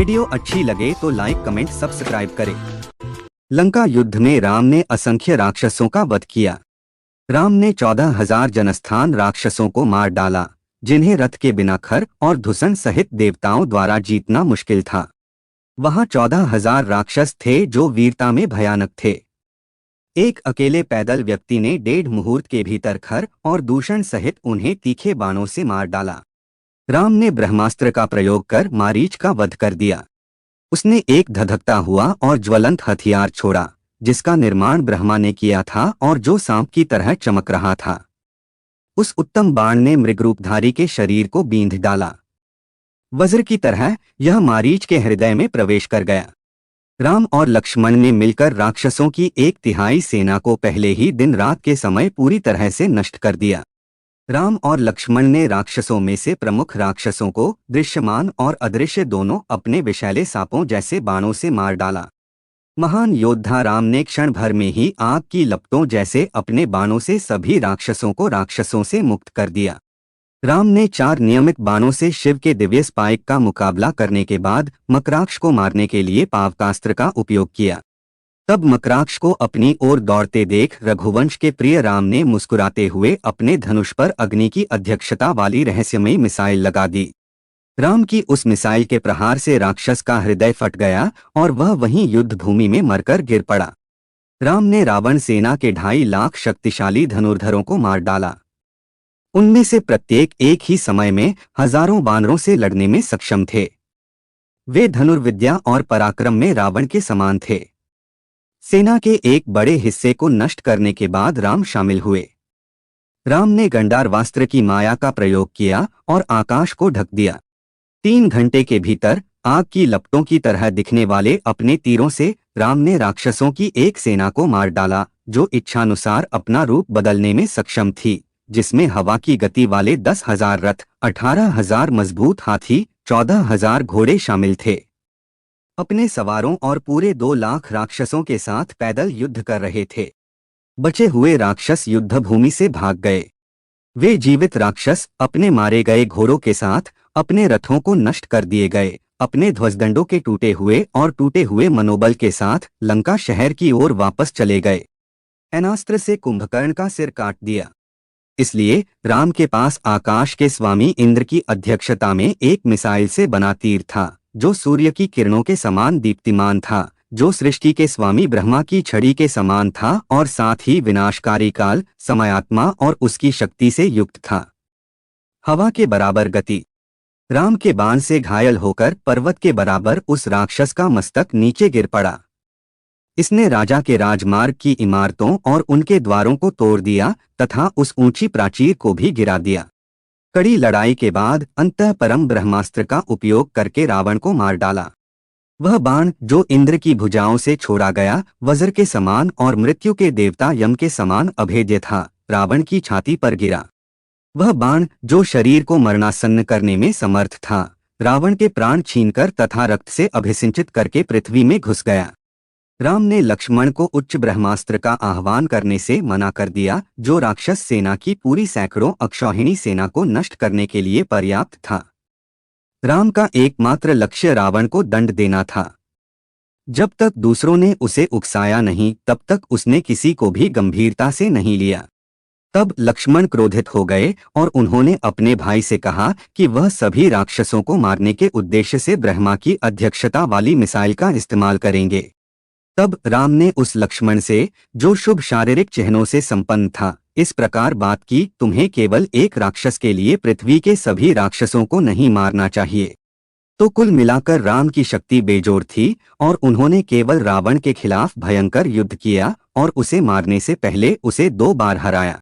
Video अच्छी लगे तो लाइक कमेंट सब्सक्राइब करें। लंका युद्ध में राम ने असंख्य राक्षसों का वध किया। राम ने 14,000 जनस्थान राक्षसों को मार डाला, जिन्हें रथ के बिना खर और धुसन सहित देवताओं द्वारा जीतना मुश्किल था। वहां 14,000 राक्षस थे जो वीरता में भयानक थे। एक अकेले पैदल व्यक्ति ने 1.5 मुहूर्त के भीतर खर और दूषण सहित उन्हें तीखे बाणों से मार डाला। राम ने ब्रह्मास्त्र का प्रयोग कर मारीच का वध कर दिया। उसने एक धधकता हुआ और ज्वलंत हथियार छोड़ा, जिसका निर्माण ब्रह्मा ने किया था और जो सांप की तरह चमक रहा था। उस उत्तम बाण ने मृगरूपधारी के शरीर को बींध डाला। वज्र की तरह यह मारीच के हृदय में प्रवेश कर गया। राम और लक्ष्मण ने मिलकर राक्षसों की 1/3 सेना को पहले ही दिन रात के समय पूरी तरह से नष्ट कर दिया। राम और लक्ष्मण ने राक्षसों में से प्रमुख राक्षसों को दृश्यमान और अदृश्य दोनों अपने विषैले सांपों जैसे बाणों से मार डाला। महान योद्धा राम ने क्षण भर में ही आग की लपटों जैसे अपने बाणों से सभी राक्षसों से मुक्त कर दिया। राम ने 4 नियमित बाणों से शिव के दिव्य स्पाइक का मुकाबला करने के बाद मकराक्ष को मारने के लिए पावकास्त्र का उपयोग किया। तब मकराक्ष को अपनी ओर दौड़ते देख रघुवंश के प्रिय राम ने मुस्कुराते हुए अपने धनुष पर अग्नि की अध्यक्षता वाली रहस्यमयी मिसाइल लगा दी। राम की उस मिसाइल के प्रहार से राक्षस का हृदय फट गया और वह वहीं युद्ध भूमि में मरकर गिर पड़ा। राम ने रावण सेना के 2.5 लाख शक्तिशाली धनुर्धरों को मार डाला। उनमें से प्रत्येक एक ही समय में हजारों वानरों से लड़ने में सक्षम थे। वे धनुर्विद्या और पराक्रम में रावण के समान थे। सेना के एक बड़े हिस्से को नष्ट करने के बाद राम शामिल हुए। राम ने गंडारवास्त्र की माया का प्रयोग किया और आकाश को ढक दिया। 3 घंटे के भीतर आग की लपटों की तरह दिखने वाले अपने तीरों से राम ने राक्षसों की एक सेना को मार डाला, जो इच्छानुसार अपना रूप बदलने में सक्षम थी, जिसमें हवा की गति वाले 10,000 रथ, 18,000 मजबूत हाथी, 14,000 घोड़े शामिल थे। अपने सवारों और पूरे 2 लाख राक्षसों के साथ पैदल युद्ध कर रहे थे। बचे हुए राक्षस युद्ध भूमि से भाग गए। वे जीवित राक्षस अपने मारे गए घोड़ों के साथ अपने रथों को नष्ट कर दिए गए। अपने ध्वजदंडों के टूटे हुए मनोबल के साथ लंका शहर की ओर वापस चले गए। अनास्त्र से कुंभकर्ण का सिर काट दिया। इसलिए राम के पास आकाश के स्वामी इंद्र की अध्यक्षता में एक मिसाइल से बना तीर था, जो सूर्य की किरणों के समान दीप्तिमान था, जो सृष्टि के स्वामी ब्रह्मा की छड़ी के समान था और साथ ही विनाशकारी काल, समयात्मा और उसकी शक्ति से युक्त था। हवा के बराबर गति। राम के बाण से घायल होकर पर्वत के बराबर उस राक्षस का मस्तक नीचे गिर पड़ा। इसने राजा के राजमार्ग की इमारतों और उनके द्वारों को तोड़ दिया तथा उस ऊंची प्राचीर को भी गिरा दिया। कड़ी लड़ाई के बाद अंततः परम ब्रह्मास्त्र का उपयोग करके रावण को मार डाला। वह बाण जो इंद्र की भुजाओं से छोड़ा गया, वज्र के समान और मृत्यु के देवता यम के समान अभेद्य था, रावण की छाती पर गिरा। वह बाण जो शरीर को मरणासन्न करने में समर्थ था, रावण के प्राण छीनकर तथा रक्त से अभिसिंचित करके पृथ्वी में घुस गया। राम ने लक्ष्मण को उच्च ब्रह्मास्त्र का आह्वान करने से मना कर दिया, जो राक्षस सेना की पूरी सैकड़ों अक्षौहिणी सेना को नष्ट करने के लिए पर्याप्त था। राम का एकमात्र लक्ष्य रावण को दंड देना था। जब तक दूसरों ने उसे उकसाया नहीं, तब तक उसने किसी को भी गंभीरता से नहीं लिया। तब लक्ष्मण क्रोधित हो गए और उन्होंने अपने भाई से कहा कि वह सभी राक्षसों को मारने के उद्देश्य से ब्रह्मा की अध्यक्षता वाली मिसाइल का इस्तेमाल करेंगे। तब राम ने उस लक्ष्मण से, जो शुभ शारीरिक चिन्हों से संपन्न था, इस प्रकार बात की, तुम्हें केवल एक राक्षस के लिए पृथ्वी के सभी राक्षसों को नहीं मारना चाहिए। तो कुल मिलाकर राम की शक्ति बेजोड़ थी और उन्होंने केवल रावण के खिलाफ भयंकर युद्ध किया और उसे मारने से पहले उसे 2 बार हराया।